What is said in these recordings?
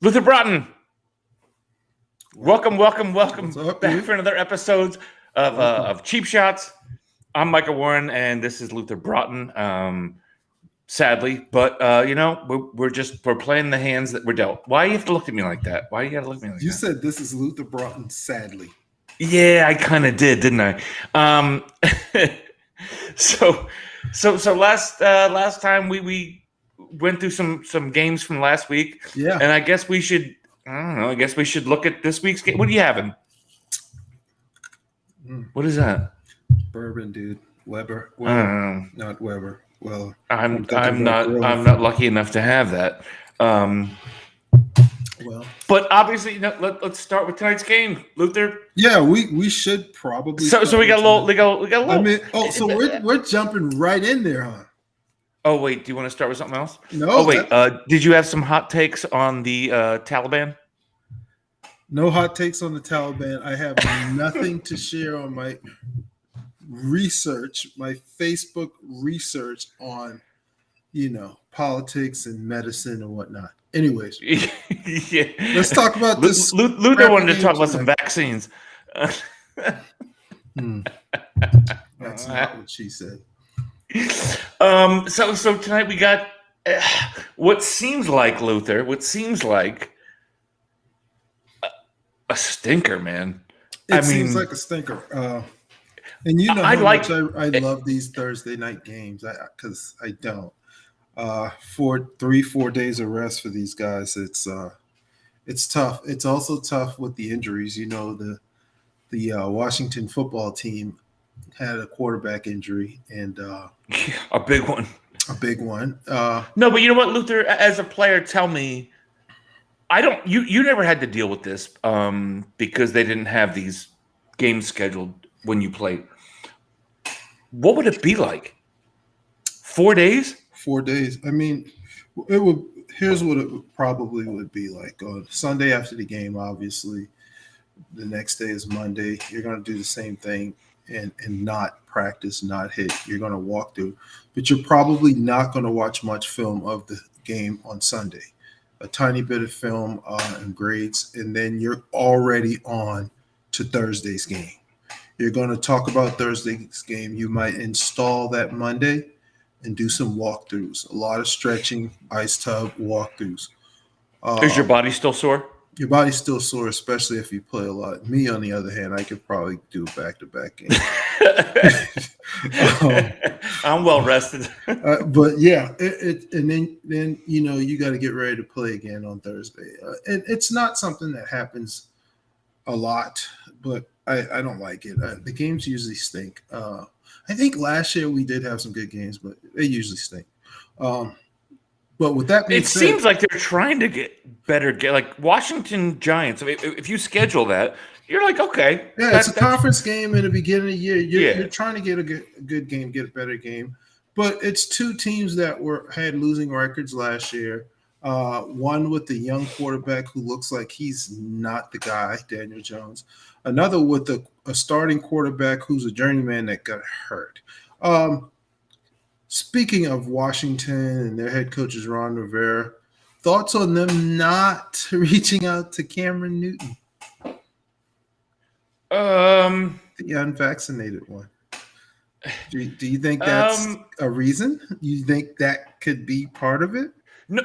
Luther Broughton, welcome up, back dude? for another episode of Cheap Shots. I'm Micah Warren, and this is Luther Broughton. Sadly, but we're playing the hands that we're dealt. Why you have to look at me like that? Why you gotta look at me like You that? said this is Luther Broughton, sadly. Yeah, I kind of did, didn't I? So last time we went through some games from last week, Yeah. and I guess we should. I don't know. I guess we should look at this week's game. What are you having? What is that? Bourbon, dude. Weber. I don't know. Not Weber. Well, I'm thinking about Grove. not lucky enough to have that. Well, But obviously, let's start with tonight's game, Luther. yeah, we should probably. So we got a little. We got a little. I mean, so we're jumping right in there, huh? Oh wait, do you want to start with something else? No. Oh wait, did you have some hot takes on the Taliban? No hot takes on the Taliban. I have nothing to share on my research, my Facebook research on, politics and medicine and whatnot. Anyways, Yeah. Let's talk about this. Luther wanted to talk about some vaccines. That's not what she said. So tonight we got what seems like, Luther. What seems like a stinker, man. It seems like a stinker. And you know how much I love these Thursday night games, because I don't. 4 days of rest for these guys. It's tough. It's also tough with the injuries. The Washington football team had a quarterback injury, and a big one. A big one. No, but you know what, Luther? As a player, tell me. I don't. You never had to deal with this because they didn't have these games scheduled when you played. What would it be like? 4 days? 4 days. I mean, it would. Here's what it probably would be like on Sunday after the game. Obviously, the next day is Monday. You're going to do the same thing and not practice, not hit. You're going to walk through, but you're probably not going to watch much film of the game on Sunday. A tiny bit of film and grades, and then you're already on to Thursday's game. You're going to talk about Thursday's game. You might install that Monday and do some walkthroughs. A lot of stretching, ice tub walkthroughs. Is your body still sore? Your body's still sore, especially if you play a lot. Me, on the other hand, I could probably do a back-to-back game. I'm well rested. But yeah, and then you got to get ready to play again on Thursday. And it's not something that happens a lot, but I don't like it. The games usually stink. I think last year we did have some good games, but they usually stink. But with that being said, seems like they're trying to get better. Like Washington Giants. I mean, if you schedule that, you're like, okay. Yeah, it's a conference game in the beginning of the year. You're trying to get a good game, get a better game. But it's two teams that had losing records last year. One with the young quarterback who looks like he's not the guy, Daniel Jones. Another with a starting quarterback who's a journeyman that got hurt. Speaking of Washington and their head coach is Ron Rivera, thoughts on them not reaching out to Cameron Newton? The unvaccinated one. Do you think that's a reason? You think that could be part of it? No,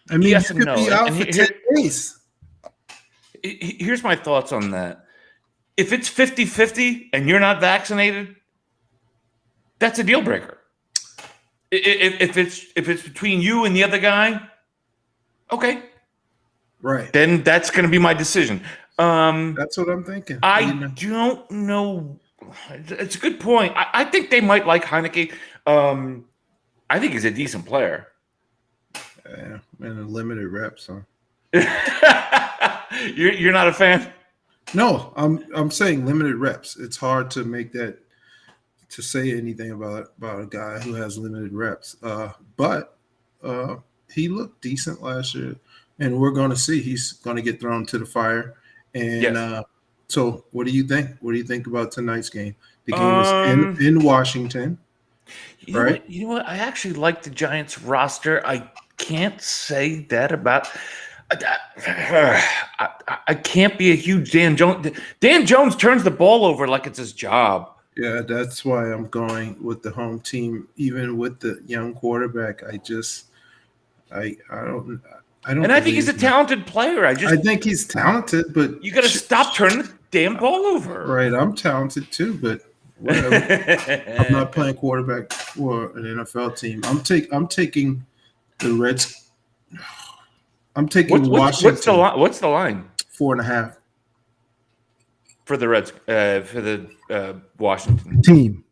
I mean, yes you could be out for 10 days. Here's my thoughts on that. If it's 50-50 and you're not vaccinated, that's a deal breaker. If it's between you and the other guy, okay, right, then that's going to be my decision. That's what I'm thinking. I don't know. It's a good point. I think they might like Heineke. I think he's a decent player. Yeah, and a limited reps, huh? You're not a fan? No, I'm saying limited reps. It's hard to make that. To say anything about a guy who has limited reps. But he looked decent last year, and we're going to see. He's going to get thrown to the fire. And yes. So what do you think? What do you think about tonight's game? The game is in Washington, right? You know what? I actually like the Giants roster. I can't say that about I can't be a huge Dan Jones. Dan Jones turns the ball over like it's his job. Yeah, that's why I'm going with the home team, even with the young quarterback. I don't And I think he's a believe him. talented player. I think he's talented, but you got to stop turning the damn ball over. Right, I'm talented too, but whatever. I'm not playing quarterback for an NFL team. I'm taking the Reds. I'm taking Washington. What's the line? 4.5 for the Reds for the Washington team.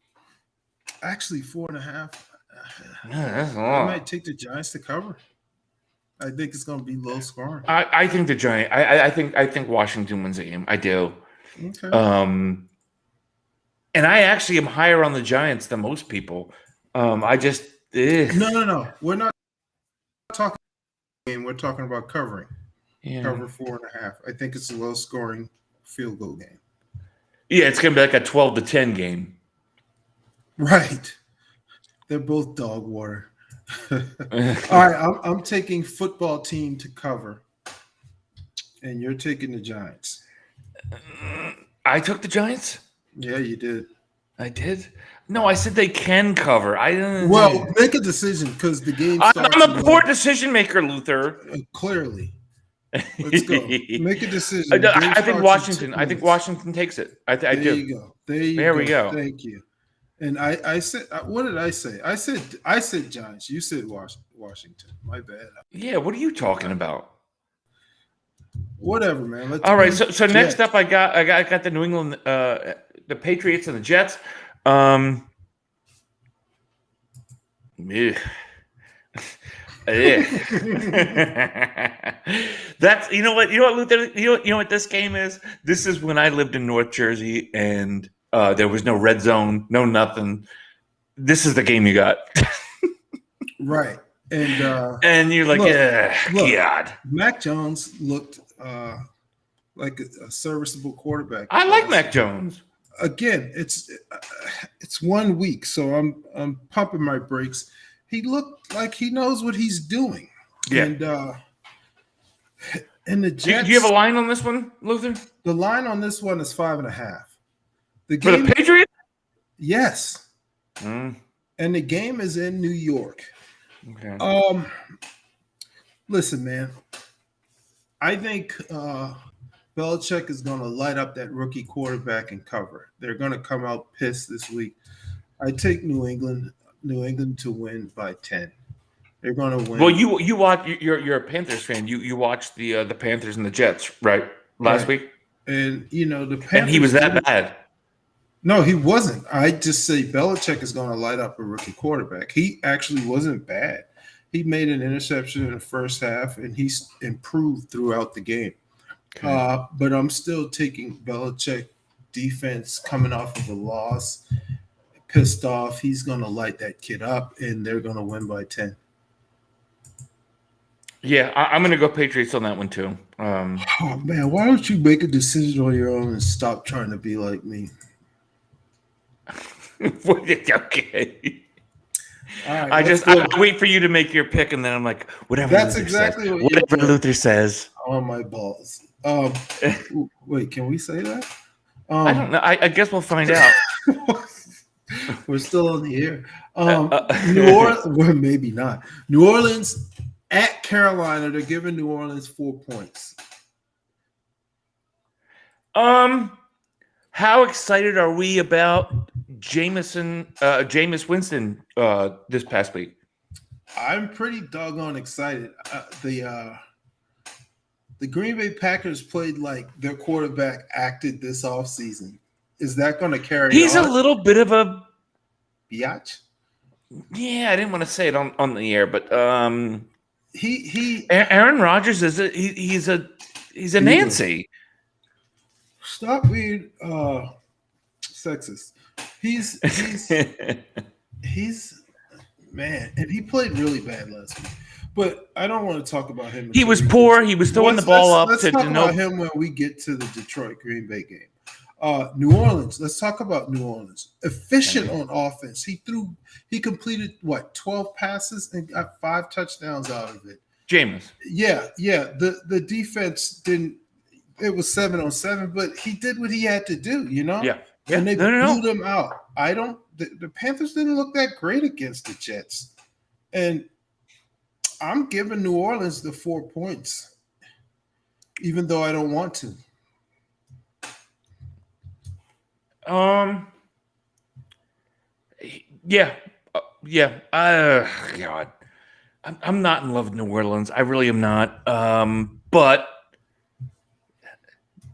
Actually, 4.5. That's a I lot. might take the Giants to cover. I think it's going to be low scoring. I think the Giants. I think Washington wins the game. I do. Okay. And I actually am higher on the Giants than most people. I just No. We're not talking game. We're talking about covering. Yeah. Cover 4.5. I think it's a low scoring field goal game. Yeah, it's gonna be like a 12-10 game. Right. They're both dog water. All right, I'm taking football team to cover, and you're taking the Giants. I took the Giants. Yeah, you did. I did. No, I said they can cover. Well, make a decision because the game starts. I'm a poor decision maker, Luther. Clearly. Let's go. Make a decision. I think Washington. I think Washington takes it. I do. There you go. There we go. Thank you. And I said, what did I say? I said Giants. You said Washington. My bad. Yeah. What are you talking about? Whatever, man. All right. So next up, I got the New England, the Patriots and the Jets. That's you know what Luther, you know what this game is. This is when I lived in North Jersey and there was no red zone, no nothing. This is the game you got. Right. And you're like, God. Mac Jones looked like a serviceable quarterback. I like Mac Jones. Again, it's 1 week, so I'm pumping my brakes. He looked like he knows what he's doing. Yeah. And the Jets. Do you have a line on this one, Luther? The line on this one is 5.5. For the Patriots? Yes. And the game is in New York. Okay. Listen, man. I think Belichick is going to light up that rookie quarterback and cover. They're going to come out pissed this week. I take New England to win by 10. They're going to win. Well, you watch. You're a Panthers fan. You watched the Panthers and the Jets, right? Last week. And the Panthers. And he was that bad. No, he wasn't. I just say Belichick is going to light up a rookie quarterback. He actually wasn't bad. He made an interception in the first half, and he's improved throughout the game. Okay. But I'm still taking Belichick defense coming off of a loss, pissed off. He's going to light that kid up, and they're going to win by 10. Yeah, I'm going to go Patriots on that one too. Oh, man, why don't you make a decision on your own and stop trying to be like me? Okay. Right, I wait for you to make your pick, and then I'm like, whatever. That's Luther exactly says. what Luther says. On my balls. Wait, can we say that? I don't know. I guess we'll find out. We're still on the air. New Orleans, well, maybe not. New Orleans at Carolina. They're giving New Orleans 4 points. How excited are we about Jameis Winston this past week? I'm pretty doggone excited. The Green Bay Packers played like their quarterback acted this offseason. Is that going to carry He's on? A little bit of a biatch. Yeah, I didn't want to say it on the air, but Aaron Rodgers he's a Nancy. Stop being sexist. He's man, and he played really bad last week. But I don't want to talk about him. He was poor. He was throwing the ball up. Let's talk about him when we get to the Detroit Green Bay game. New Orleans. Let's talk about New Orleans. Efficient on offense. He completed 12 passes and got 5 touchdowns out of it. Jameis. Yeah. The defense didn't. It was 7-on-7, but he did what he had to do, Yeah. And they No. blew them out. The Panthers didn't look that great against the Jets. And I'm giving New Orleans the 4 points, even though I don't want to. Yeah. God. I'm not in love with New Orleans. I really am not. But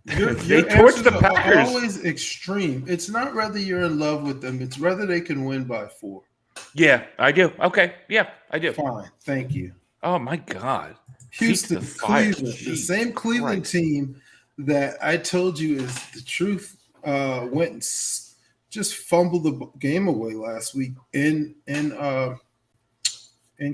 they torched the Packers. Are always extreme. It's not whether you're in love with them. It's whether they can win by 4. Yeah, I do. Okay. Yeah, I do. Fine. Thank you. Oh, my God. Houston, Cleveland, the same Cleveland team that I told you is the truth, went and just fumbled the game away last week in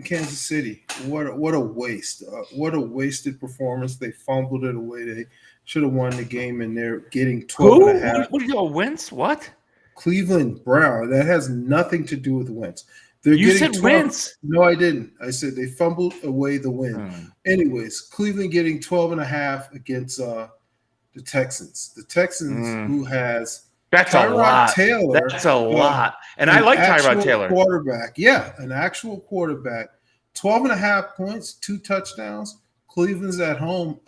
Kansas City. What a waste! What a wasted performance. They fumbled it away. They should have won the game, and they're getting 12 and a half. What do you Wentz? What? Cleveland Brown. That has nothing to do with Wentz. You said Wentz. No, I didn't. I said they fumbled away the win. Anyways, Cleveland getting 12 and a half against the Texans. The Texans who has Tyrod Taylor. That's a lot. And I like Tyrod Taylor. Quarterback. Yeah, an actual quarterback. 12 and a half points, 2 touchdowns. Cleveland's at home.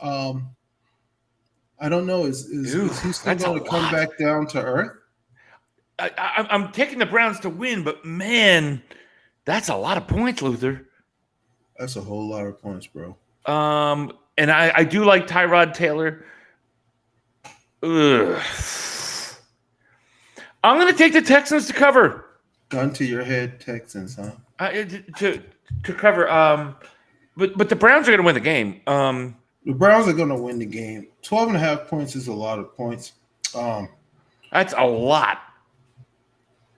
I don't know. Is Houston going to come back down to earth? I'm taking the Browns to win, but man, that's a lot of points, Luther. That's a whole lot of points, bro. And I do like Tyrod Taylor. Ugh. I'm going to take the Texans to cover. Gun to your head, Texans, huh? To cover. But the Browns are going to win the game. The Browns are going to win the game. 12 and a half points is a lot of points. That's a lot.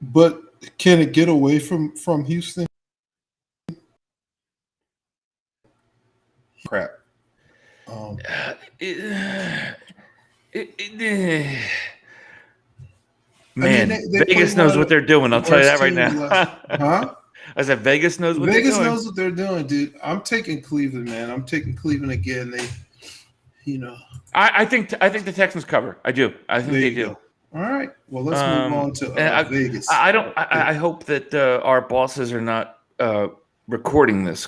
But can it get away from Houston? Crap. Man, Vegas knows what they're doing. I'll tell you that right now. Huh? I said Vegas knows what they're doing. Vegas knows what they're doing, dude. I'm taking Cleveland, man. I'm taking Cleveland again. I think the Texans cover. I do. I think they do. All right. Well, let's move on to Vegas. I hope that our bosses are not recording this.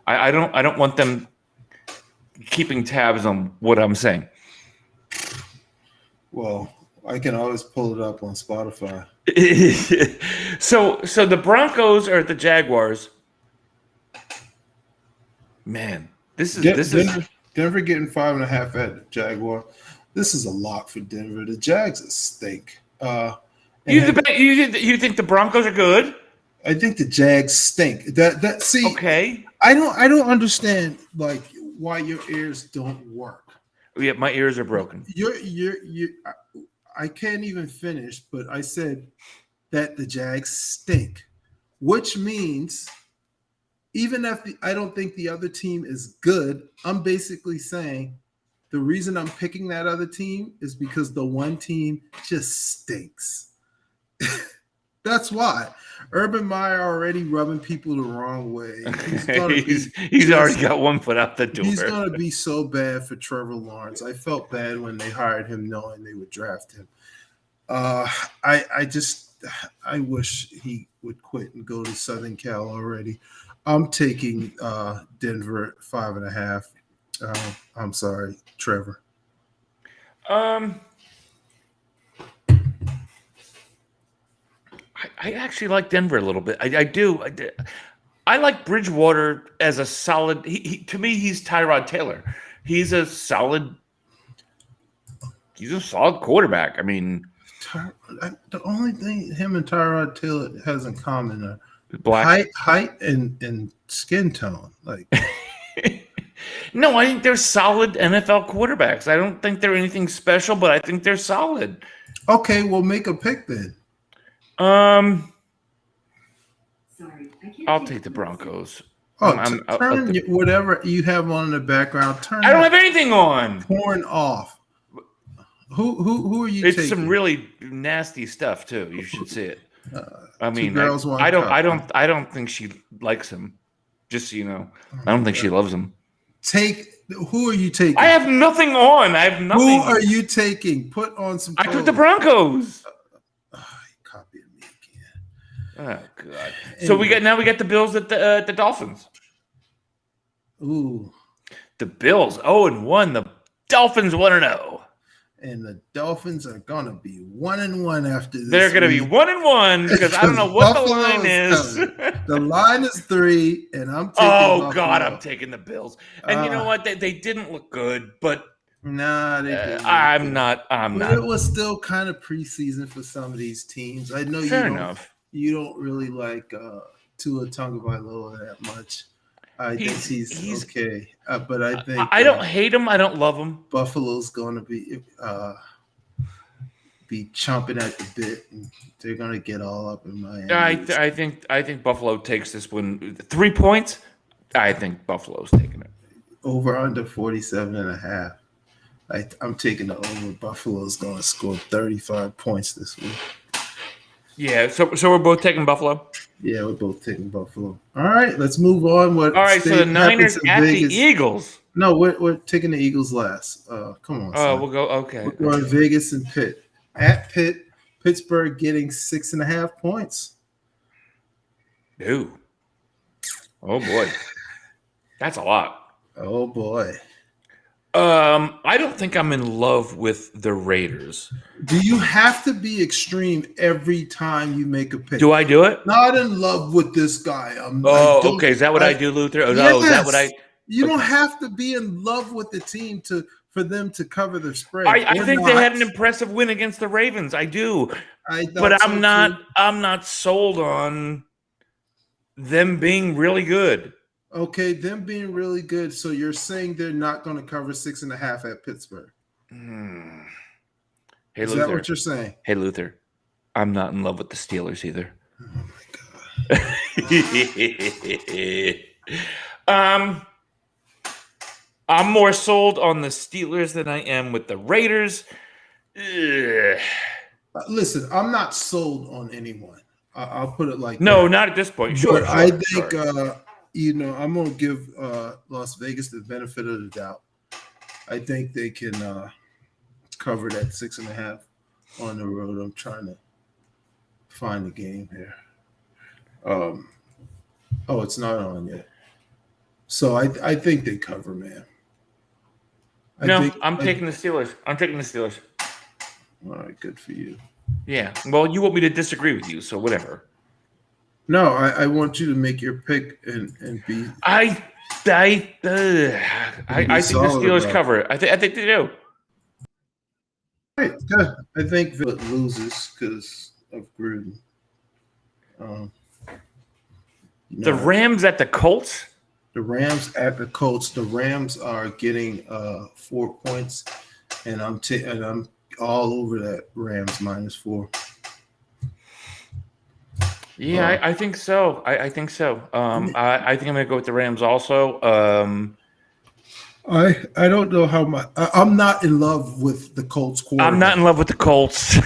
I don't want them keeping tabs on what I'm saying. Well, I can always pull it up on Spotify. So the Broncos are at the Jaguars. Man, this is Denver getting 5.5 at Jaguar. This is a lot for Denver. The Jags stink. You think the Broncos are good? I think the Jags stink. Okay. I don't understand why your ears don't work. Yeah, my ears are broken. I can't even finish, but I said that the Jags stink, which means even if I don't think the other team is good, I'm basically saying the reason I'm picking that other team is because the one team just stinks. That's why. Urban Meyer already rubbing people the wrong way. He's already got one foot out the door. He's going to be so bad for Trevor Lawrence. I felt bad when they hired him knowing they would draft him. I wish he would quit and go to Southern Cal already. I'm taking Denver 5.5. I'm sorry, Trevor. I actually like Denver a little bit. I do. I like Bridgewater as a solid. To me, he's Tyrod Taylor. He's a solid quarterback. I mean, the only thing him and Tyrod Taylor has in common are black height and skin tone. No, I think they're solid NFL quarterbacks. I don't think they're anything special, but I think they're solid. Okay, well, make a pick then. Sorry, I'll take the Broncos. Turn whatever you have on in the background. I don't have anything on. Porn off. Who are you? It's taking? some really nasty stuff too. You should see it. I mean, girls, I don't think she likes him. Just so you know, I don't think she loves him. Who are you taking? I have nothing on. I have nothing. Who are you taking? Put on some I clothes. took the Broncos. You copied me again. Oh God! So we got the Bills at the Dolphins. Ooh, the Bills 0-1. The Dolphins 1-0. And the Dolphins are gonna be 1-1 after this. They're gonna be 1-1 because I don't know what the line is. The line is 3, and I'm taking. Oh God, I'm taking the Bills. And you know what? They didn't look good, but nah, they didn't. I'm not. It was still kind of preseason for some of these teams. I know Fair you enough. You don't really like Tua Tagovailoa that much. I think he's okay, but I think I don't hate him. I don't love him. Buffalo's going to be chomping at the bit, and they're going to get all up in Miami. I think Buffalo takes this one 3 points. I think Buffalo's taking it over under 47.5. I'm taking the over. Buffalo's going to score 35 points this week. Yeah, so we're both taking Buffalo. Yeah, we're both taking Buffalo. All right, let's move on. All right, so the Niners at Vegas. The Eagles. No, we're taking the Eagles last. Come on. Oh, we'll go. Okay. We're going Vegas and Pitt. At Pitt, Pittsburgh getting 6.5 points. Ooh. Oh boy, that's a lot. Oh boy. I don't think I'm in love with the Raiders. Do you have to be extreme every time you make a pick? Do I do it? Not in love with this guy. Okay. Is that what I do, Luther? Oh, no, is that what I? You don't have to be in love with the team for them to cover their spread. I think they had an impressive win against the Ravens. I do, but I'm not sold on them being really good. Okay, them being really good. So you're saying they're not going to cover 6.5 at Pittsburgh? Hey, Is Luther. that what you're saying? Hey, Luther. I'm not in love with the Steelers either. Oh my God. I'm more sold on the Steelers than I am with the Raiders. Listen, I'm not sold on anyone. I'll put it like no, that. not at this point. Sure, I think I'm going to give Las Vegas the benefit of the doubt. I think they can cover that 6.5 on the road. I'm trying to find the game here. It's not on yet. So I think they cover, man. I'm taking the Steelers. I'm taking the Steelers. All right, good for you. Yeah. Well, you want me to disagree with you, so whatever. No, I want you to make your pick and be. I think the Steelers cover it. I think they do. Right. Yeah. I think Villa loses because of Gruden. The Rams at the Colts. The Rams at the Colts. The Rams are getting 4 points, and I'm all over that Rams -4. Yeah, I think so. I think so. I think I'm going to go with the Rams also. I don't know how much. I'm not in love with the Colts quarterback. I'm not in love with the Colts.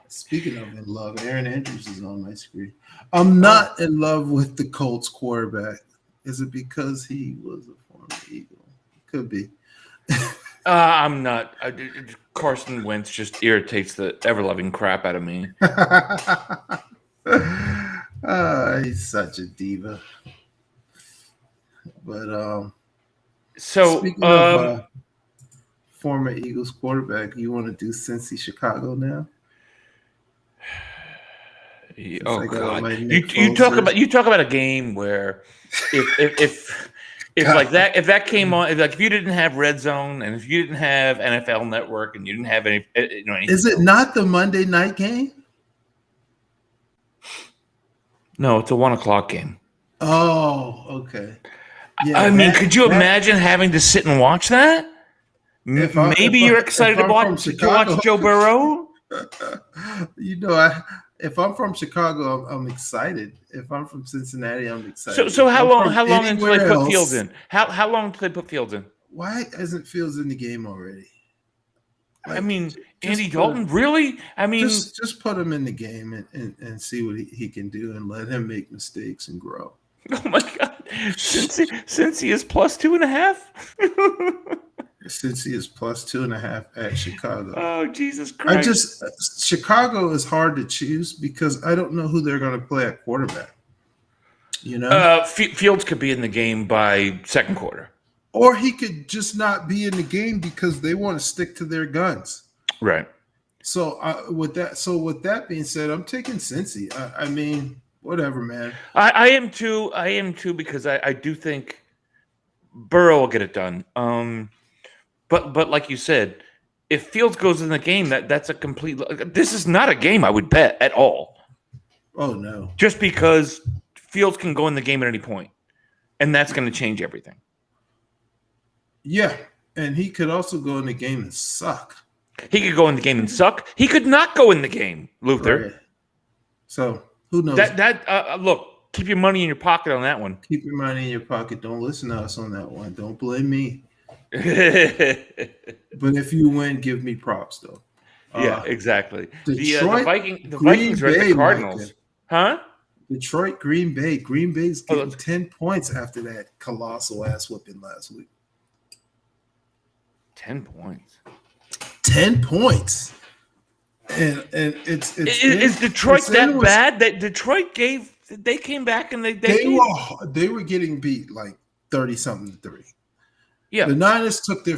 Speaking of in love, Aaron Andrews is on my screen. I'm not in love with the Colts quarterback. Is it because he was a former Eagle? Could be. I'm not. Carson Wentz just irritates the ever-loving crap out of me. He's such a diva. But so speaking of former Eagles quarterback, you want to do Cincy Chicago now? Oh God! You talk about a game where if like that, if that came on, if you didn't have Red Zone and if you didn't have NFL Network and you didn't have any, is it not the Monday night game? No, it's a 1:00 game. Oh, okay. Yeah, I mean, could you imagine having to sit and watch that? Maybe you're excited to watch Joe Burrow. If I'm from Chicago, I'm excited. If I'm from Cincinnati, I'm excited. So how long until they put Fields in? How long until they put Fields in? Why isn't Fields in the game already? I mean, Andy Dalton, really? I mean, just put him in the game and see what he can do and let him make mistakes and grow. Oh my God! Cincy is plus 2.5. Cincy is plus 2.5 at Chicago. Oh, Jesus Christ! Chicago is hard to choose because I don't know who they're going to play at quarterback. You know, Fields could be in the game by second quarter, or he could just not be in the game because they want to stick to their guns. Right. So with that being said, I'm taking Cincy. I mean, whatever, man. I am too. I am too because I do think Burrow will get it done. But like you said, if Fields goes in the game, that's a complete. This is not a game I would bet at all. Oh no! Just because Fields can go in the game at any point, and that's going to change everything. Yeah, and he could also go in the game and suck. He could go in the game and suck. He could not go in the game, Luther. Right. So who knows? Look, keep your money in your pocket on that one. Keep your money in your pocket. Don't listen to us on that one. Don't blame me. But if you win, give me props, though. Yeah, exactly. Detroit, the Vikings are the Cardinals. Huh? Detroit, Green Bay. Green Bay's getting 10 points after that colossal ass whipping last week. 10 points. 10 points. And is Detroit that bad? That Detroit they came back and they were getting beat like 30-something to 3. Yeah. The Niners took their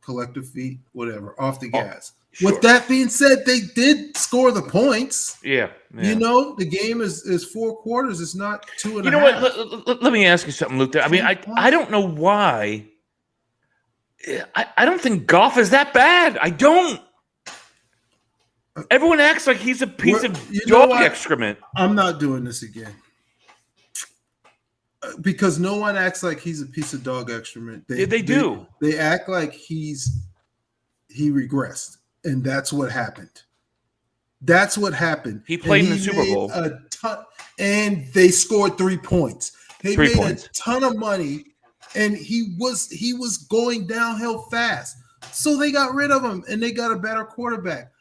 collective feet, whatever, off the gas. Sure. With that being said, they did score the points. Yeah. You know, the game is 4 quarters. It's not 2.5. You know what? Let me ask you something, Luther. I mean, I don't know why. I don't think Goff is that bad. I don't. Everyone acts like he's a piece of dog excrement. I'm not doing this again. Because no one acts like he's a piece of dog excrement. They do. They act like he regressed, and that's what happened. That's what happened. He played in the Super Bowl a ton, and they scored 3 points. They made a ton of money, and he was going downhill fast. So they got rid of him, and they got a better quarterback.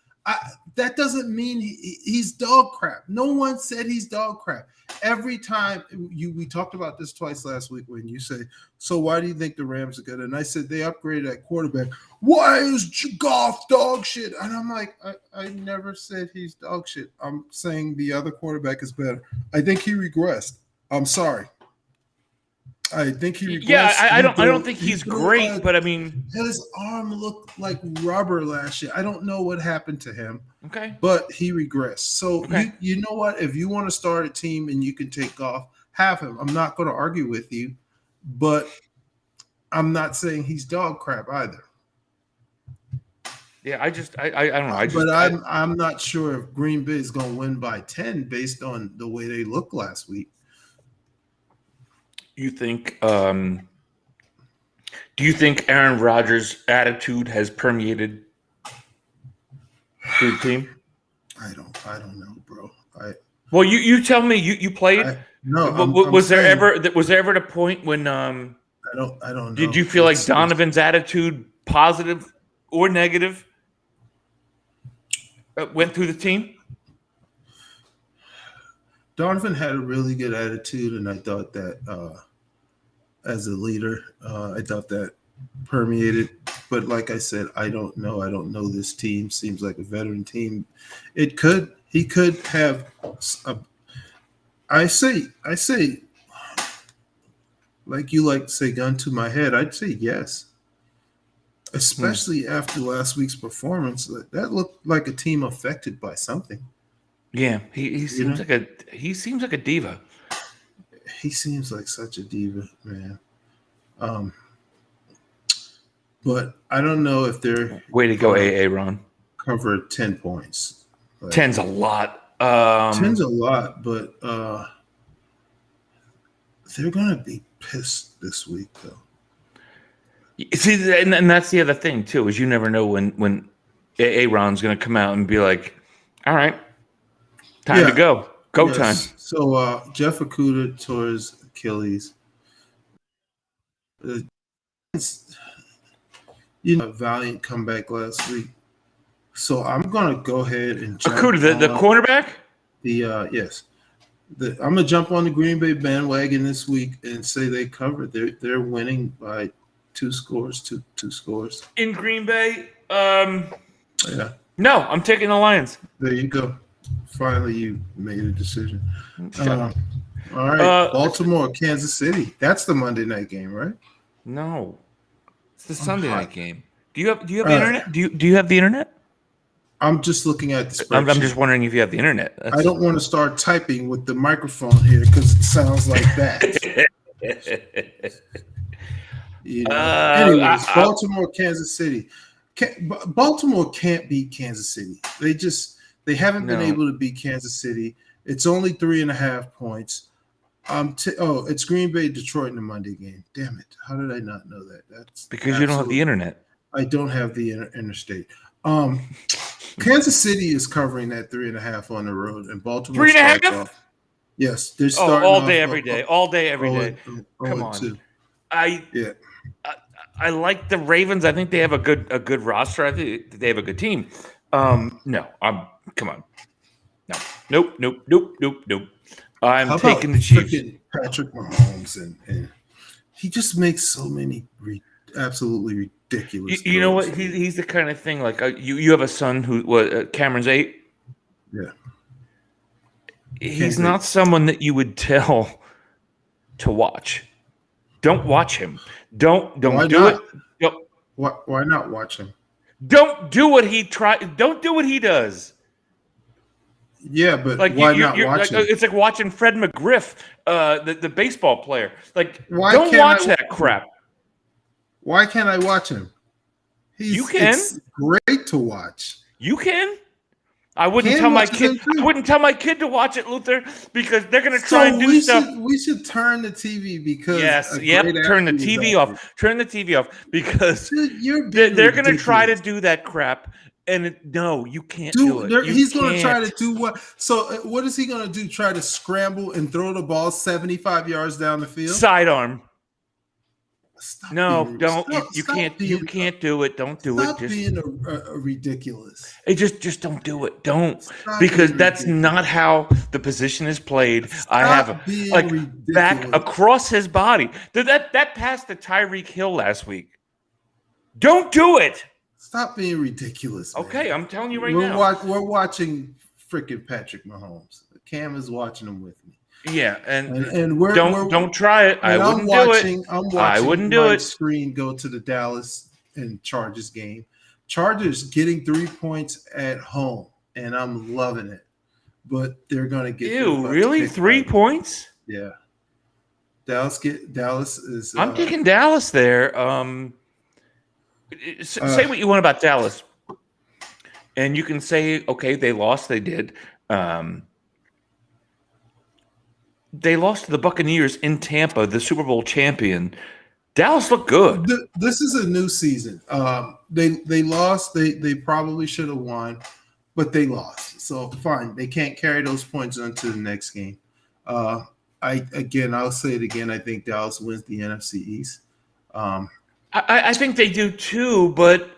That doesn't mean he's dog crap. No one said he's dog crap. Every time we talked about this twice last week when you say, so why do you think the Rams are good? And I said they upgraded at quarterback. Why is Goff dog shit? And I'm like, I never said he's dog shit. I'm saying the other quarterback is better. I think he regressed. I'm sorry. I think he regressed. Yeah, I don't think he's great, but I mean, his arm looked like rubber last year. I don't know what happened to him. Okay, but he regressed. So you know what? If you want to start a team and you can take off, have him. I'm not going to argue with you, but I'm not saying he's dog crap either. Yeah, I don't know. But I'm not sure if Green Bay is going to win by 10 based on the way they looked last week. You think? Do you think Aaron Rodgers' attitude has permeated through the team? I don't know, bro. Well, you tell me. You played. Was there ever a point when I don't know. Did you feel like Donovan's attitude, positive or negative, went through the team? Donovan had a really good attitude, and I thought that as a leader, I thought that permeated. But like I said, I don't know. I don't know this team. Seems like a veteran team. He could have. I say, like you like to say, gun to my head. I'd say yes. Especially after last week's performance, that looked like a team affected by something. Yeah, he seems like a diva. He seems like such a diva, man. But I don't know if they're way to go, AA Ron. Cover 10 points. Like, 10's a lot. 10's a lot, but they're gonna be pissed this week, though. See, and that's the other thing too, is you never know when AA Ron's gonna come out and be like, "All right, time to go. Go time." So Jeff Okudah tore his Achilles. A valiant comeback last week. So I'm gonna go ahead and Okudah, the cornerback. Yes. I'm gonna jump on the Green Bay bandwagon this week and say they covered. They're winning by two scores. Two scores. In Green Bay, Yeah, no, I'm taking the Lions. there you go. Finally, you made a decision. Shut up. All right, Baltimore, Kansas City. That's the Monday night game, right? No, it's the Sunday night game. Do you have the All right. internet? Do you have the internet? I'm just looking at the I'm spreadsheet. just wondering if you have the internet. I don't want to start typing with the microphone here because it sounds like that. Anyways, Baltimore, Kansas City. Baltimore can't beat Kansas City. They haven't been able to beat Kansas City. It's only 3.5 points. It's Green Bay, Detroit in the Monday game. Damn it! How did I not know that? That's because you don't have the internet. I don't have the interstate. Kansas City is covering that 3.5 on the road, and Baltimore 3.5. Yes, they're starting all day, every day. All day, every day. Come on. 2. I like the Ravens. I think they have a good roster. I think they have a good team. No, come on. No. Nope. I'm taking the Chiefs. Patrick Mahomes, and he just makes so many absolutely ridiculous. You know what? He's the kind of thing like you have a son who Cameron's 8. Yeah. He's not someone that you would tell to watch. Don't watch him. Don't do it. Why not watch him? Don't do what he Don't do what he does. Yeah, but why not watch him? It's like watching Fred McGriff, the baseball player. Like, don't watch that crap. Why can't I watch him? You can. It's great to watch. You can. I wouldn't tell my kid. I wouldn't tell my kid to watch it, Luther, because they're going to try and do stuff. We should turn the TV because turn the TV off. Turn the TV off because they're going to try to do that crap. And no, you can't do it. He's going to try to do what? So what is he going to do? Try to scramble and throw the ball 75 yards down the field? Sidearm. Don't. You can't do it. Don't do it. Stop being ridiculous. Just don't do it. Don't, because that's not how the position is played. I have a back across his body. That passed to Tyreek Hill last week. Don't do it. Stop being ridiculous. Man. Okay, I'm telling you now. We're watching freaking Patrick Mahomes. Cam is watching him with me. Yeah, and we're don't try it. I wouldn't do it. I'm watching. I wouldn't do it. Screen go to the Dallas and Chargers game. Chargers getting 3 points at home, and I'm loving it. But they're gonna get. Really? 3 points? Yeah. Dallas is. I'm taking Dallas there. Say what you want about Dallas, and you can say, okay, they lost. They did. They lost to the Buccaneers in Tampa, the Super Bowl champion. Dallas looked good. This is a new season. They lost. They probably should have won, but they lost. So fine. They can't carry those points onto the next game. I'll say it again. I think Dallas wins the NFC East. I think they do too, but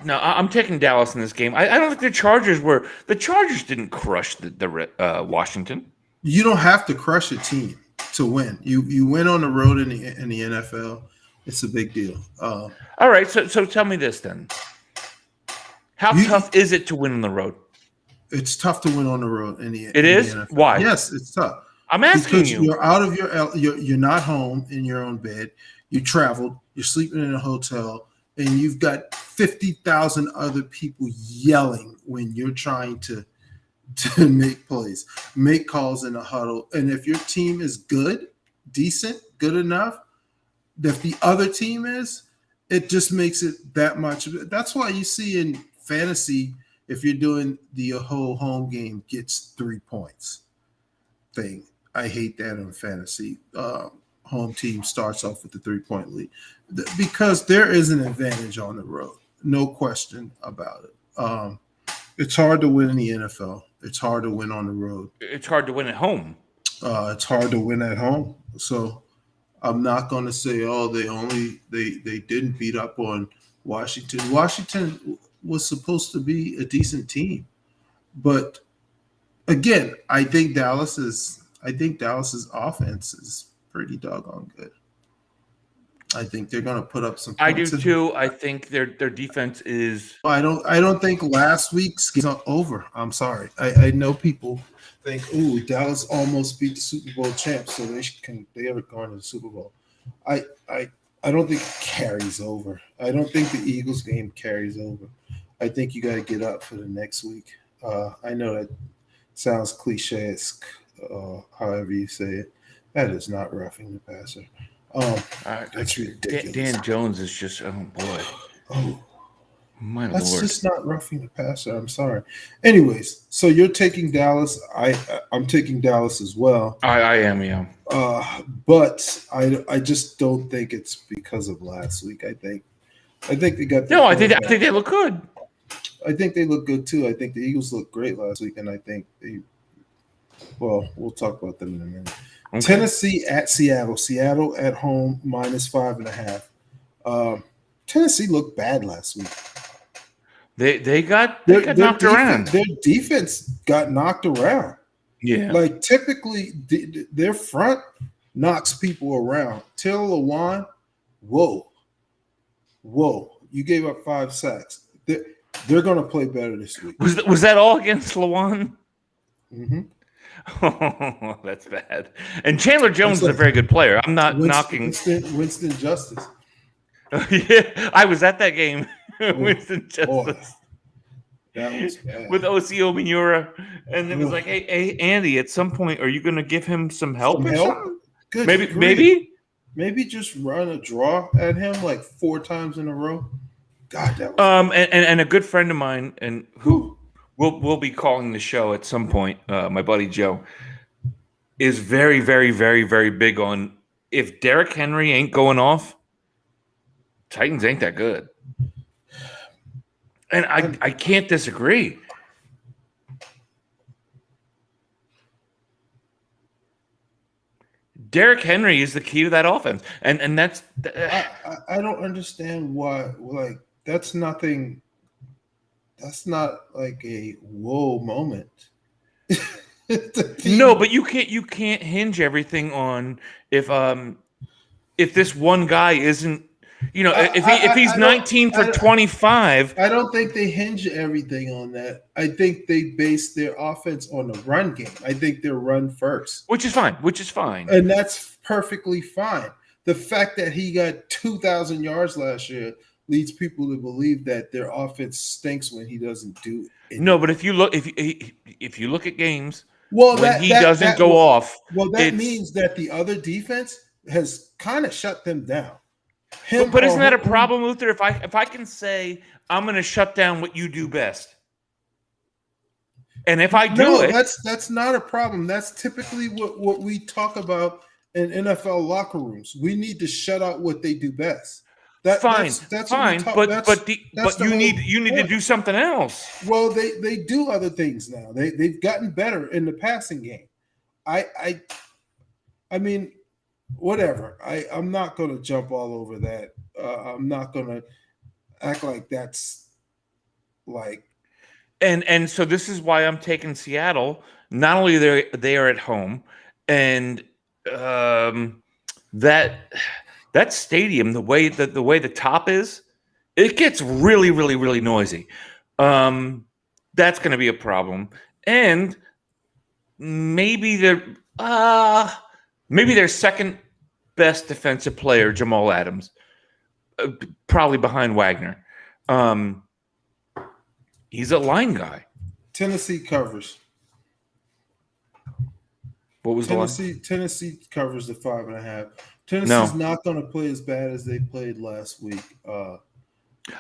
no, I'm taking Dallas in this game. I don't think the Chargers didn't crush the Washington. You don't have to crush a team to win. You win on the road in the NFL. It's a big deal. All right, so tell me this then. How tough is it to win on the road? It's tough to win on the road in the NFL. Why? Yes, it's tough. I'm asking you. You're out of you're not home in your own bed. You traveled. You're sleeping in a hotel. And you've got 50,000 other people yelling when you're trying to make plays, make calls in a huddle. And if your team is good enough, if the other team is, it just makes it that much. That's why you see in fantasy, if you're doing the whole home game gets 3 points thing. I hate that in fantasy. Home team starts off with the 3-point lead because there is an advantage on the road. No question about it. It's hard to win in the NFL. It's hard to win on the road. It's hard to win at home. It's hard to win at home. So I'm not going to say, they didn't beat up on Washington. Washington was supposed to be a decent team, but again, I think Dallas's offense is pretty doggone good. I think they're going to put up some I do points. too. I think their defense is. I don't think last week's game's over. I'm sorry. I know people think, "Ooh, Dallas almost beat the Super Bowl champs, so they are going to the Super Bowl." I I I don't think it carries over. I don't think the Eagles game carries over. I think you got to get up for the next week. I know that sounds cliche, however you say it. That is not roughing the passer. That's ridiculous. Dan Jones is just. Oh boy, Oh, my that's lord. just not roughing the passer. I'm sorry. Anyways, so you're taking Dallas. I'm taking Dallas as well. I am, yeah. But I just don't think it's because of last week. I think they got No, I think quarterback. they look good. I think they look good too. I think the Eagles looked great last week, and I think we'll talk about them in a minute. Okay. Tennessee at Seattle. Seattle at home -5.5. Tennessee looked bad last week. They got knocked around. Their defense got knocked around. Yeah. Like typically, their front knocks people around. Till Lewan, whoa. You gave up 5 sacks. They're going to play better this week. Was that all against Lewan? Mm-hmm. Oh, that's bad. And Chandler Jones is a very good player. I'm not knocking Winston Justice. Yeah, I was at that game. Winston Justice. Boy, that was bad. With Osio Miura, and it was like, hey, Andy, at some point, are you going to give him some help? Good. Maybe just run a draw at him like 4 times in a row. God, that was and a good friend of mine, and who will be calling the show at some point, my buddy Joe, is very, very, very, very big on if Derrick Henry ain't going off, Titans ain't that good. And I can't disagree. Derrick Henry is the key to that offense. And that's I don't understand why, like, that's nothing. That's not like a whoa moment. No, but you can't hinge everything on if this one guy isn't, if he's 19 for 25. I don't think they hinge everything on that. I think they base their offense on the run game. I think they're run first. Which is fine. And that's perfectly fine. The fact that he got 2,000 yards last year leads people to believe that their offense stinks when he doesn't do it. No, but if you look at games when he doesn't go off, that means that the other defense has kind of shut them down. But isn't that a problem, Luther? If I can say I'm going to shut down what you do best, and if I do that's not a problem. That's typically what we talk about in NFL locker rooms. We need to shut out what they do best. That's fine. But you need to do something else. Well, they do other things now. They've gotten better in the passing game. I mean, whatever. I'm not going to jump all over that. I'm not going to act like that's like. And so this is why I'm taking Seattle. Not only they are at home, and that stadium, the way the top is, it gets really, really, really noisy. That's going to be a problem, and maybe their second best defensive player, Jamal Adams, probably behind Wagner. He's a line guy. Tennessee covers. What was Tennessee covers the 5.5. Tennessee's not going to play as bad as they played last week.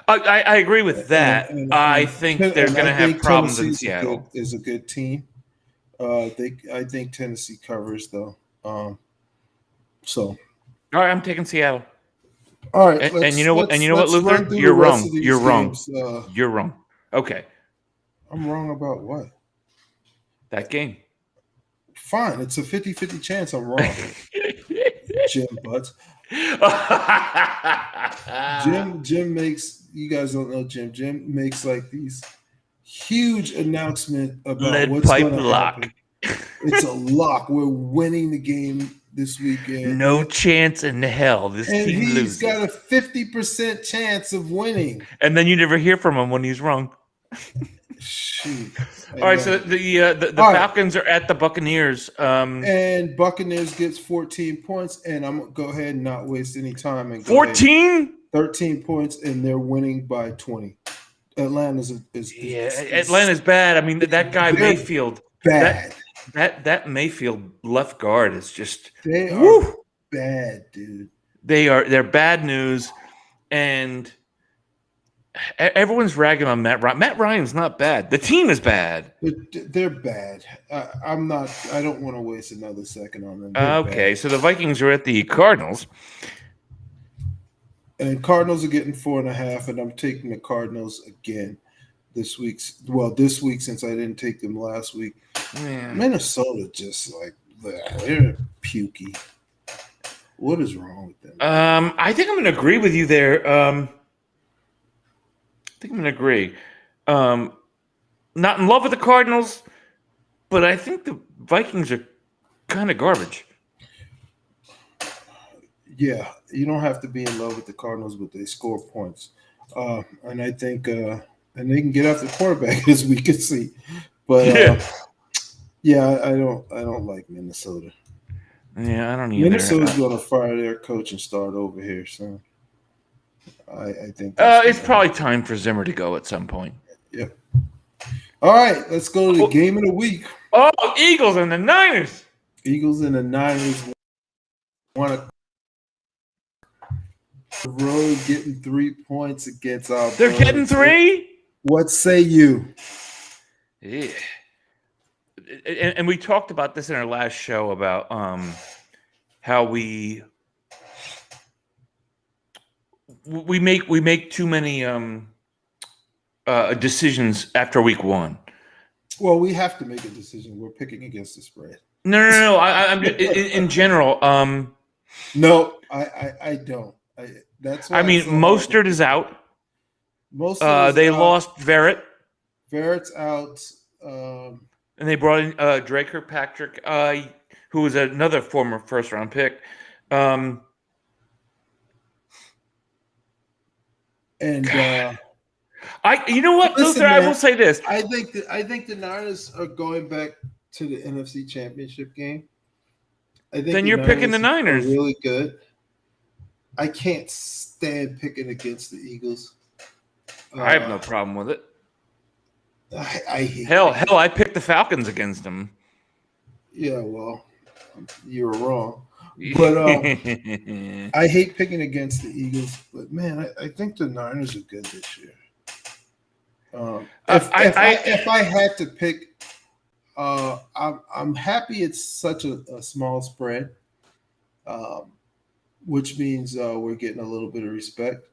I agree with that. I think they're going to have problems in Seattle. Is a good team. I think Tennessee covers though. So. All right, I'm taking Seattle. All right, and you know what? And you know what, Luther? You're wrong. You're wrong. You're wrong. Okay. I'm wrong about what? That game. Fine. It's a 50-50 chance I'm wrong. Jim Butts. Jim makes, you guys don't know Jim. Jim makes like these huge announcement about Lead what's pipe going to lock. happen. It's a lock. We're winning the game this weekend. No chance in hell this And team he's loses. got a 50% chance of winning. And then you never hear from him when he's wrong. Shoot. All right, so the Falcons are at the Buccaneers. And Buccaneers gets 14 points, and I'm going to go ahead and not waste any time. And 14? 13 points, and they're winning by 20. Atlanta's Atlanta's bad. I mean, that guy Mayfield. Bad. That Mayfield left guard is just they are bad, dude. They're bad news, and everyone's ragging on Matt Ryan. Matt Ryan's not bad. The team is bad. They're bad. I don't want to waste another second on them. Okay, so the Vikings are at the Cardinals. And Cardinals are getting 4.5, and I'm taking the Cardinals again this week since I didn't take them last week. Man. Minnesota just like they're pukey. What is wrong with them? I think I'm going to agree with you there. I think I'm going to agree. Not in love with the Cardinals, but I think the Vikings are kind of garbage. Yeah, you don't have to be in love with the Cardinals, but they score points. And I think and they can get after the quarterback as we can see. But I don't like Minnesota. Yeah, I don't either. Minnesota's going to fire their coach and start over here. So I think it's probably time for Zimmer to go at some point. Yep. All right, let's go to the game of the week. Oh, Eagles and the Niners. Eagles and the Niners want to road getting 3 points against our. They're getting 3? What say you? Yeah. And we talked about this in our last show about how we make too many decisions after week 1. Well, we have to make a decision. We're picking against the spread. No. I'm in general. No, I don't. That's why Mostert is out. They lost Verrett. Verrett's out. And they brought in Dre Kirkpatrick, who was another former first-round pick. You know what, Luther? Man, I will say this. I think the Niners are going back to the NFC Championship game. I think you're picking the Niners. Really good. I can't stand picking against the Eagles. I have no problem with it. I hate hell, I picked the Falcons against them. Yeah, well, you were wrong. But I hate picking against the Eagles. But man, I think the Niners are good this year. If I had to pick, I'm happy it's such a small spread, which means we're getting a little bit of respect.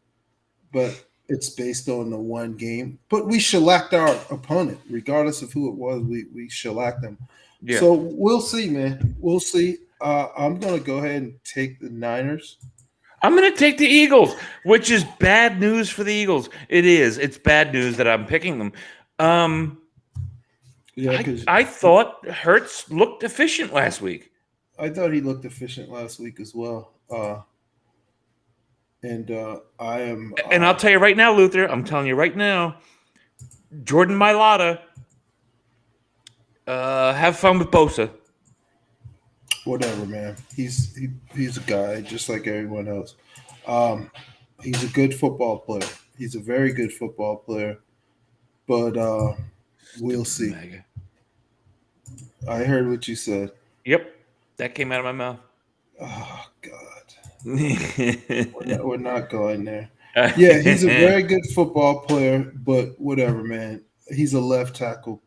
But it's based on the one game. But we shellacked our opponent, regardless of who it was. We shellacked them. Yeah. So we'll see, man. We'll see. I'm going to go ahead and take the Niners. I'm going to take the Eagles, which is bad news for the Eagles. It is. It's bad news that I'm picking them. I thought Hurts looked efficient last week. I thought he looked efficient last week as well. And I am. And I'll tell you right now, Luther. I'm telling you right now, Jordan Mailata. Have fun with Bosa. Whatever, man. He's a guy just like everyone else. He's a good football player. He's a very good football player. But we'll see. Mega. I heard what you said. Yep, that came out of my mouth. Oh God. we're not going there. Yeah, he's a very good football player, but whatever, man. He's a left tackle.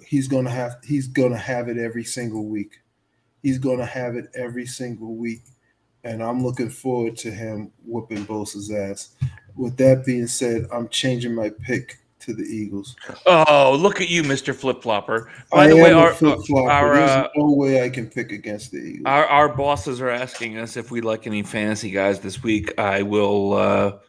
He's gonna have it every single week. He's gonna have it every single week, and I'm looking forward to him whooping Bosa's ass. With that being said, I'm changing my pick to the Eagles. Oh, look at you, Mr. Flip Flopper. By the way, there's no way I can pick against the Eagles. Our bosses are asking us if we like any fantasy guys this week. I will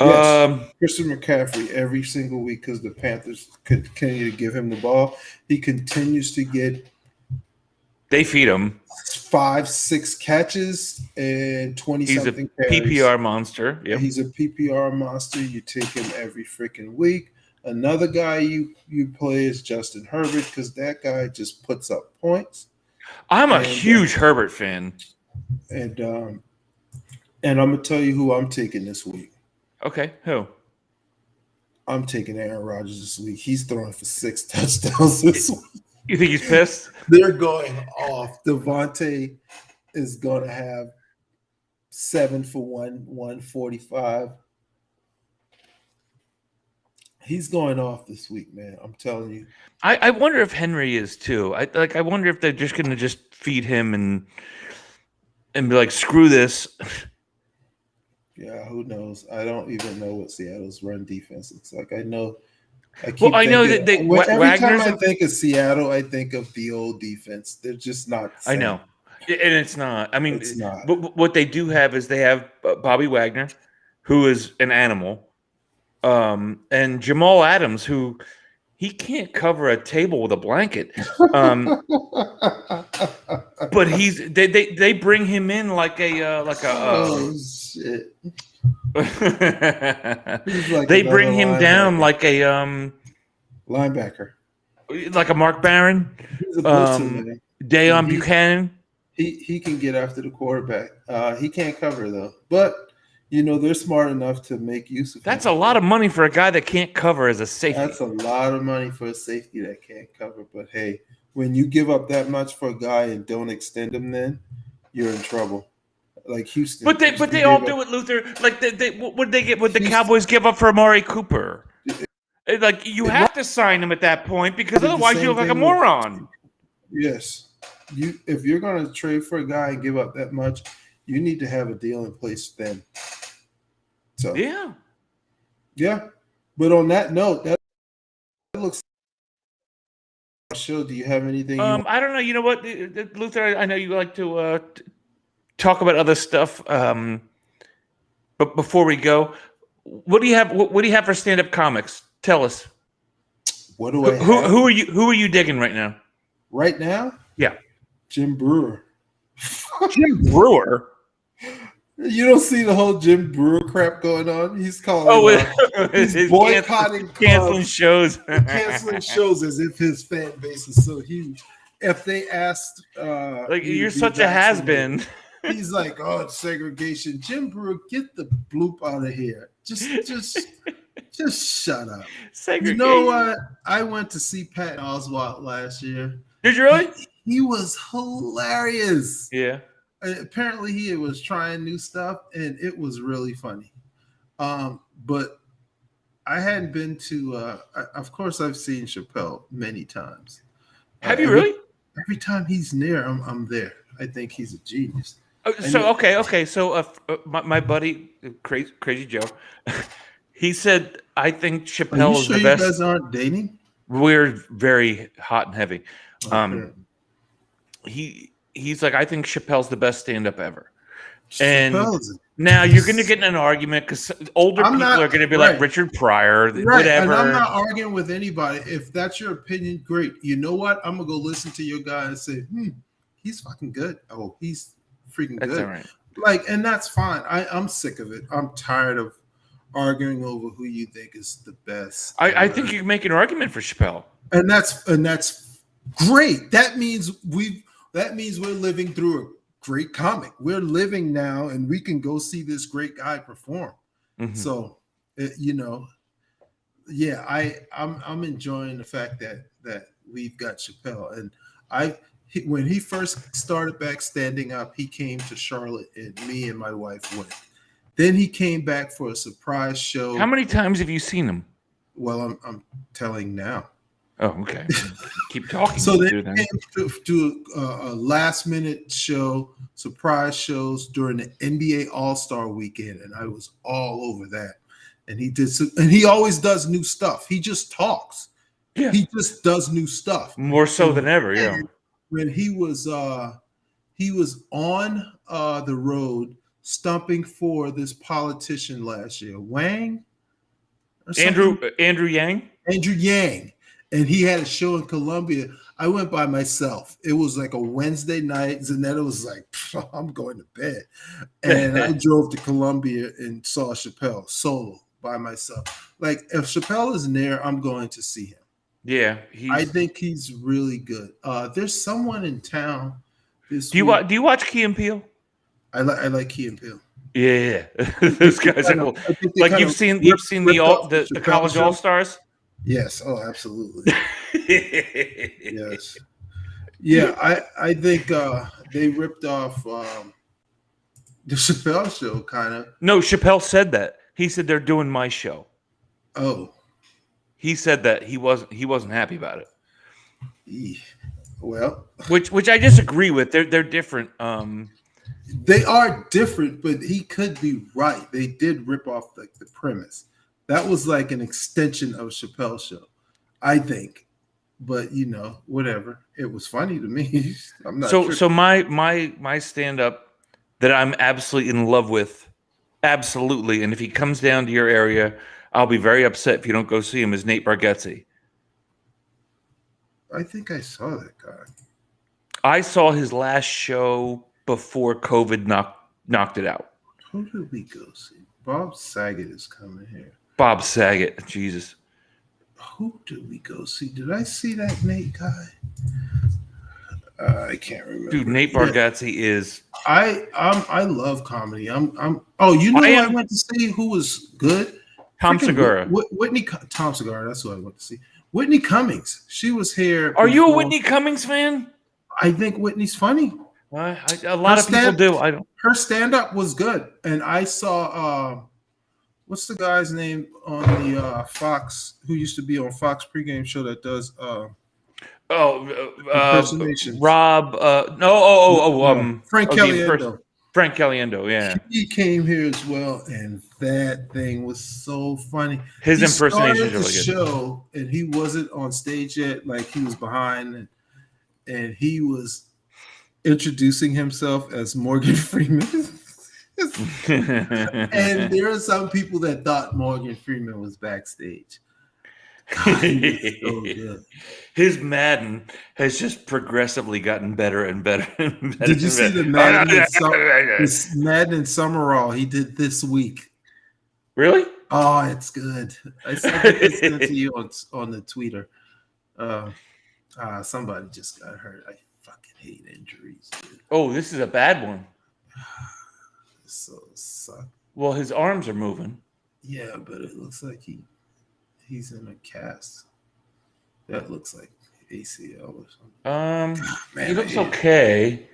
Yes, Um, Christian McCaffrey every single week because the Panthers continue to give him the ball. He continues to get they feed him. 5, 6 catches and 20 He's a something carries. PPR monster. Yep. He's a PPR monster. You take him every freaking week. Another guy you play is Justin Herbert because that guy just puts up points. I'm a And huge Herbert fan. and um, and I'm gonna tell you who I'm taking this week. Okay, who? I'm taking Aaron Rodgers this week. He's throwing for 6 touchdowns this week. You think he's pissed? They're going off. Devontae is going to have 7 for 145. He's going off this week, man. I'm telling you. I wonder if Henry is too. I wonder if they're just going to just feed him and be like, screw this. Yeah, who knows? I don't even know what Seattle's run defense looks like. I know. I know that every time Wagner's. I think of Seattle, I think of the old defense. They're just not. The same. I know, and it's not. I mean, It's not. But what they do have is they have Bobby Wagner, who is an animal, and Jamal Adams, who he can't cover a table with a blanket. But they bring him in like a oh shit. Like they bring him down like a linebacker, like a Mark Barron, he's a blitzer, man. Deion Buchanan. He can get after the quarterback. He can't cover though, but they're smart enough to make use of. That's a lot of money for a guy that can't cover as a safety. That's a lot of money for a safety that can't cover. But hey, when you give up that much for a guy and don't extend him, then you're in trouble. Like Houston, but they all do it, Luther. Like what they get? Would the Cowboys give up for Amari Cooper? Like you have to sign him at that point because otherwise you look like a moron. Yes, if you're going to trade for a guy and give up that much, you need to have a deal in place then. So yeah. But on that note, that looks. Show. Do you have anything? I don't know. You know what, Luther? I know you like to talk about other stuff. But before we go, what do you have? What do you have for stand-up comics? Tell us. What do I have? Who are you digging right now? Right now? Yeah. Jim Brewer. Jim Brewer? You don't see the whole Jim Brewer crap going on? He's calling he's boycotting canceling shows. Canceling shows as if his fan base is so huge. If they asked you're such a has-been. He's like, oh, it's segregation. Jim Brewer, get the bloop out of here. Just shut up. You know what? I went to see Patton Oswalt last year. Did you really? He was hilarious. Yeah. Apparently he was trying new stuff and it was really funny. But I hadn't been to of course I've seen Chappelle many times. Have you really? Every time he's near, I'm there. I think he's a genius. Okay. So my buddy, Crazy Joe, he said, I think Chappelle is the best. You guys aren't dating? We're very hot and heavy. Okay. He's like, I think Chappelle's the best stand-up ever. Chappelle's and now you're going to get in an argument because older people are going to be like Richard Pryor, whatever. And I'm not arguing with anybody. If that's your opinion, great. You know what? I'm going to go listen to your guy and say, he's fucking good. Oh, he's freaking good. That's all right. And that's fine. I'm sick of it. I'm tired of arguing over who you think is the best. I think you can make an argument for Chappelle. And that's great. That means we're living through a great comic. We're living now and we can go see this great guy perform. Mm-hmm. So, I'm enjoying the fact that we've got Chappelle. And when he first started back standing up, he came to Charlotte and me and my wife went. Then he came back for a surprise show. How many times have you seen him? Well, I'm telling now. Oh, okay. Keep talking. So they came to a last minute show, surprise shows during the NBA All-Star weekend, and I was all over that. And he always does new stuff. He just talks. Yeah. He just does new stuff. More so than ever, yeah. When he was on the road stumping for this politician last year, Wang or something? Andrew Yang. Andrew Yang. And he had a show in Columbia. I went by myself. It was like a Wednesday night. Zanetta was like, I'm going to bed. And I drove to Columbia and saw Chappelle solo by myself. Like, if Chappelle isn't there, I'm going to see him. Yeah. I think he's really good. There's someone in town this Do week. you watch Key and Peele? I like Key and Peele. Yeah. Those guys are cool. Like you've seen the college all-stars? Yes. Oh, absolutely. Yes. Yeah, I think they ripped off the Chappelle show, kind of. No, Chappelle said that. He said they're doing my show. Oh. He said that he wasn't happy about it. Well, which I disagree with. They're different. They are different, but he could be right. They did rip off the premise. That was like an extension of Chappelle's show, I think. But whatever. It was funny to me. I'm not sure. So my stand-up that I'm absolutely in love with, absolutely, and if he comes down to your area, I'll be very upset if you don't go see him, is Nate Bargatze. I think I saw that guy. I saw his last show before COVID knocked it out. Who did we go see? Bob Saget is coming here. Bob Saget, Jesus. Who did we go see? Did I see that Nate guy? I can't remember. Dude, Nate Bargatze is. I love comedy. Oh, you know who I went to see who was good? Tom Segura. Tom Segura. That's who I went to see. Whitney Cummings. She was here. Are you a Whitney Cummings fan? I think Whitney's funny. A lot of people do. I don't. Her stand-up was good, and I saw what's the guy's name on the Fox who used to be on Fox pregame show that does impersonations. Rob. Frank Caliendo. Frank Caliendo, yeah. He came here as well, and that thing was so funny. His impersonation is really good. Show, and he wasn't on stage yet, like he was behind, and he was introducing himself as Morgan Freeman. And there are some people that thought Morgan Freeman was backstage. God, he was so good. His Madden has just progressively gotten better and better and better. Did you see the Madden in Summerall he did this week? Really? Oh, it's good. I sent it to you on the Twitter. Somebody just got hurt. I fucking hate injuries, dude. Oh, this is a bad one. So suck. Well, his arms are moving. Yeah, but it looks like he's in a cast. That looks like ACL or something. Man, he looks okay.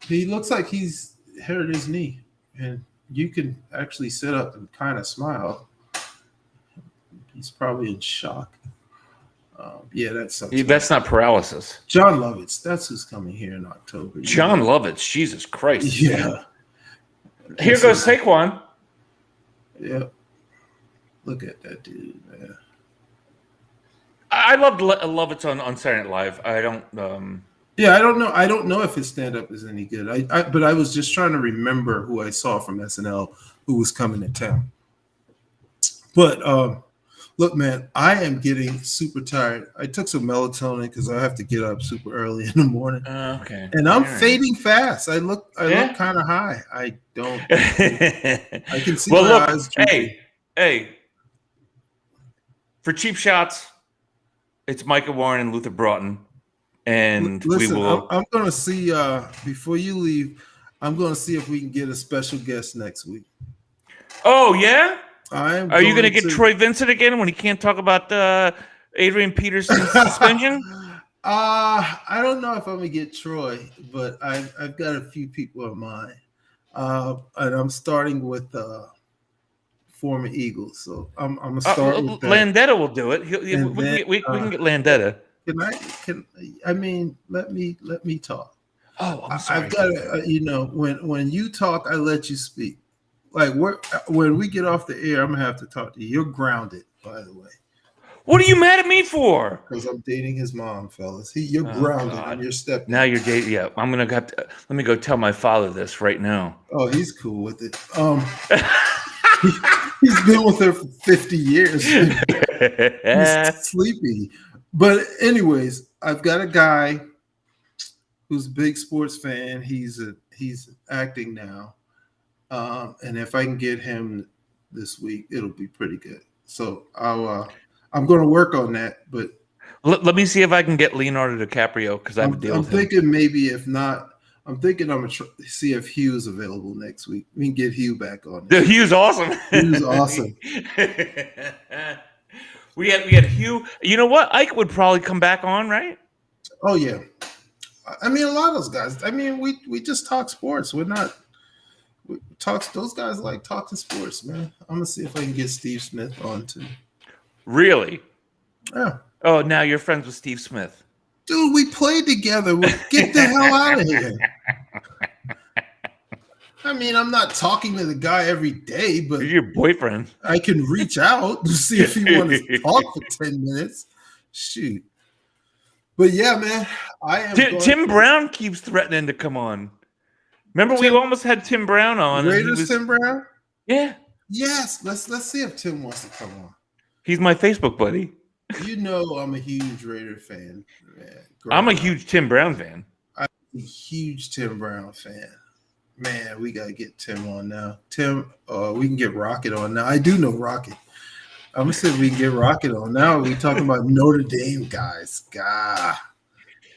He looks like he's hurt his knee, and you can actually sit up and kind of smile. He's probably in shock. Yeah, that sucks. That's not paralysis. John Lovitz, that's who's coming here in October. John Lovitz, Jesus Christ. Yeah. Here goes Saquon. Yeah. Look at that dude, man. I loved Lovitz on Saturday Night Live. I don't. Yeah, I don't know. I don't know if his stand-up is any good. But I was just trying to remember who I saw from SNL who was coming to town. But look, man, I am getting super tired. I took some melatonin because I have to get up super early in the morning. Okay. And I'm fading fast. I look kind of high. I don't. I can see my eyes. Hey. For cheap shots, it's Micah Warren and Luther Broughton. And listen, we will. I'm going to see, before you leave, I'm going to see if we can get a special guest next week. Oh, yeah? Are you going to get to... Troy Vincent again when he can't talk about Adrian Peterson's suspension? I don't know if I'm going to get Troy, but I've got a few people in mind. And I'm starting with former Eagles. So I'm going to start with that. Landetta will do it. We can get Landetta. Let me talk. Oh, I'm sorry. I've got to, when you talk, I let you speak. Like when we get off the air, I'm gonna have to talk to you. You're grounded, by the way. What are you mad at me for? Because I'm dating his mom, fellas. You're Oh, grounded. God. I'm your stepdad. Now you're dating. Yeah, I'm gonna have to. Let me go tell my father this right now. Oh, he's cool with it. He's been with her for 50 years. He's sleepy. But anyways, I've got a guy who's a big sports fan. He's acting now. And if I can get him this week, it'll be pretty good. So I'm going to work on that. But let me see if I can get Leonardo DiCaprio because I have a deal with him. I'm thinking maybe if not, I'm thinking I'm going to see if Hugh's available next week. We can get Hugh back on. Dude, Hugh's awesome. Hugh's awesome. We had Hugh. You know what? Ike would probably come back on, right? Oh yeah. I mean, a lot of those guys. I mean, we just talk sports. We're not. Those guys like talking sports, man. I'm gonna see if I can get Steve Smith on too. Really? Yeah. Oh, now you're friends with Steve Smith. Dude, we played together. Get the hell out of here. I mean, I'm not talking to the guy every day, but He's your boyfriend. I can reach out to see if he wants to talk for 10 minutes. Shoot. But yeah, man, I am. Tim Brown keeps threatening to come on. Remember, we almost had Tim Brown on. Raiders Tim Brown? Yeah. Yes. Let's see if Tim wants to come on. He's my Facebook buddy. You know I'm a huge Raider fan. Man. I'm a huge Tim Brown fan. I'm a huge Tim Brown fan. Man, we got to get Tim on now. Tim, we can get Rocket on now. I do know Rocket. I'm going to see if we can get Rocket on now. We're talking about Notre Dame guys. God.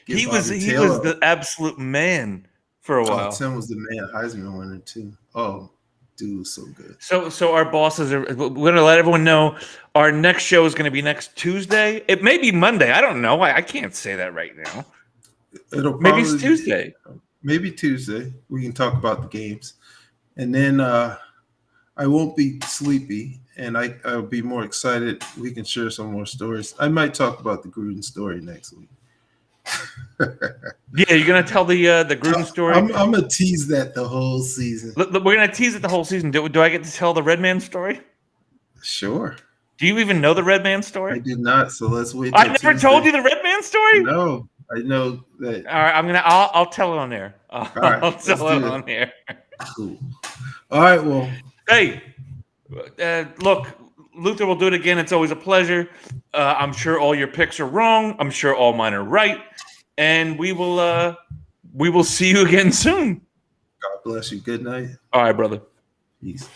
He was the absolute man for a while. Tim was the man, Heisman winner too. Oh, dude was so good. So our bosses are. We're going to let everyone know our next show is going to be next Tuesday. It may be Monday. I don't know. I can't say that right now. Maybe it's Tuesday. Maybe Tuesday. We can talk about the games, and then I won't be sleepy, and I'll be more excited. We can share some more stories. I might talk about the Gruden story next week. Yeah, you're gonna tell the Gruden story. I'm gonna tease that the whole season. We're gonna tease it the whole season. Do I get to tell the Red Man story? Sure. Do you even know the Red Man story? I do not. So let's wait. I never told you the Red Man story. No, I know that. All right, I'll tell it on there. I'll tell it on there. Cool. All right. Well. Hey, look. Luther will do it again. It's always a pleasure. I'm sure all your picks are wrong. I'm sure all mine are right. And we will see you again soon. God bless you. Good night. All right, brother. Peace.